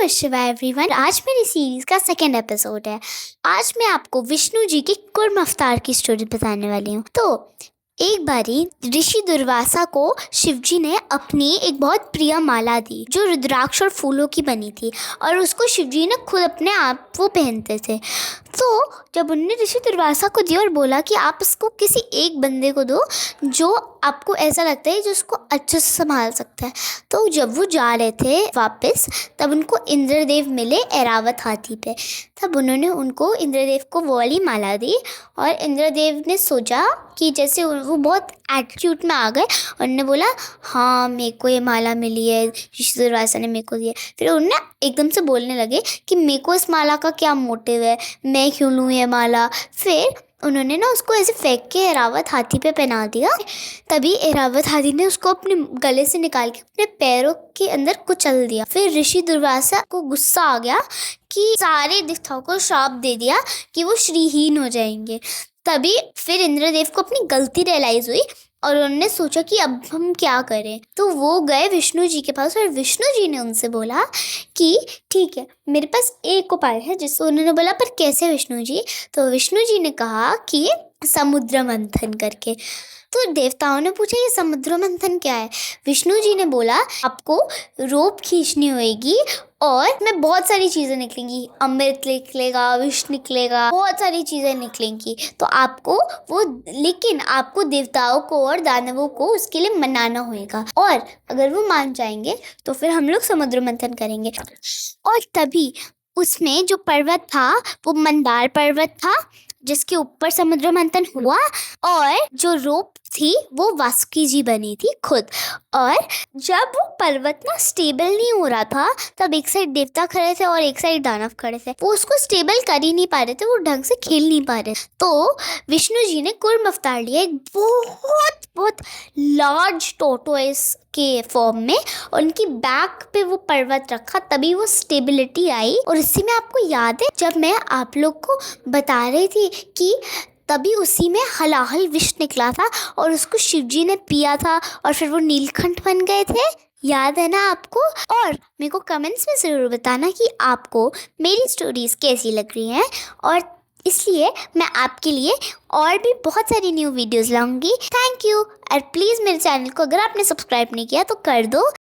नमः शिवाय एवरीवन। आज मेरी सीरीज का सेकेंड एपिसोड है। आज मैं आपको विष्णु जी की कुर्म अवतार की स्टोरी बताने वाली हूँ। तो एक बारी ऋषि दुर्वासा को शिवजी ने अपनी एक बहुत प्रिय माला दी जो रुद्राक्ष और फूलों की बनी थी और उसको शिवजी ने खुद अपने आप वो पहनते थे। तो जब उन्होंने ऋषि दुर्वासा को दिया और बोला कि आप इसको किसी एक बंदे को दो जो आपको ऐसा लगता है जो उसको अच्छे से संभाल सकता है। तो जब वो जा रहे थे वापस तब उनको इंद्रदेव मिले ऐरावत हाथी पे। तब उन्होंने उनको इंद्रदेव को वो वाली माला दी और इंद्रदेव ने सोचा कि जैसे वो बहुत एटीट्यूड में आ गए और उन्होंने बोला हाँ मेरे को ये माला मिली है, ऋषि दुर्वासा ने मेरे को दिया। फिर उन्होंने एकदम से बोलने लगे कि मेरे को इस माला का क्या मोटिव है, मैं क्यों लूँ ये माला। फिर उन्होंने ना उसको ऐसे फेंक के ऐरावत हाथी पे पहना दिया। तभी ऐरावत हाथी ने उसको अपने गले से निकाल के अपने पैरों के अंदर कुचल दिया। फिर ऋषि दुर्वासा को गुस्सा आ गया कि सारे देवताओं को श्राप दे दिया कि वो श्रीहीन हो जाएंगे। तभी फिर इंद्रदेव को अपनी गलती रियलाइज हुई और उन्होंने सोचा कि अब हम क्या करें। तो वो गए विष्णु जी के पास और विष्णु जी ने उनसे बोला कि ठीक है मेरे पास एक उपाय है। जिससे उन्होंने बोला पर कैसे विष्णु जी। तो विष्णु जी ने कहा कि समुद्र मंथन करके। तो देवताओं ने पूछा ये समुद्र मंथन क्या है। विष्णु जी ने बोला आपको रोप खींचनी होगी और में बहुत सारी चीज़ें निकलेंगी, अमृत निकलेगा, विष निकलेगा, बहुत सारी चीज़ें निकलेंगी। तो आपको वो लेकिन आपको देवताओं को और दानवों को उसके लिए मनाना होगा और अगर वो मान जाएंगे तो फिर हम लोग समुद्र मंथन करेंगे। और तभी उसमें जो पर्वत था वो मंदार पर्वत था जिसके ऊपर समुद्र मंथन हुआ और जो रोप थी वो वासुकी जी बनी थी खुद। और जब वो पर्वत ना स्टेबल नहीं हो रहा था तब एक साइड देवता खड़े थे और एक साइड दानव खड़े थे। वो उसको स्टेबल कर ही नहीं पा रहे थे, वो ढंग से खेल नहीं पा रहे। तो विष्णु जी ने कूर्म अवतार लिया एक बहुत बहुत लार्ज टोर्टोइस के फॉर्म में और उनकी बैक पे वो पर्वत रखा, तभी वो स्टेबिलिटी आई। और इसी में आपको याद है जब मैं आप लोग को बता रही थी कि तभी उसी में हलाहल विष निकला था और उसको शिवजी ने पिया था और फिर वो नीलकंठ बन गए थे। याद है ना आपको। और मेरे को कमेंट्स में ज़रूर बताना कि आपको मेरी स्टोरीज कैसी लग रही हैं और इसलिए मैं आपके लिए और भी बहुत सारी न्यू वीडियोस लाऊंगी। Thank you. और प्लीज़ मेरे चैनल को अगर आपने सब्सक्राइब नहीं किया तो कर दो।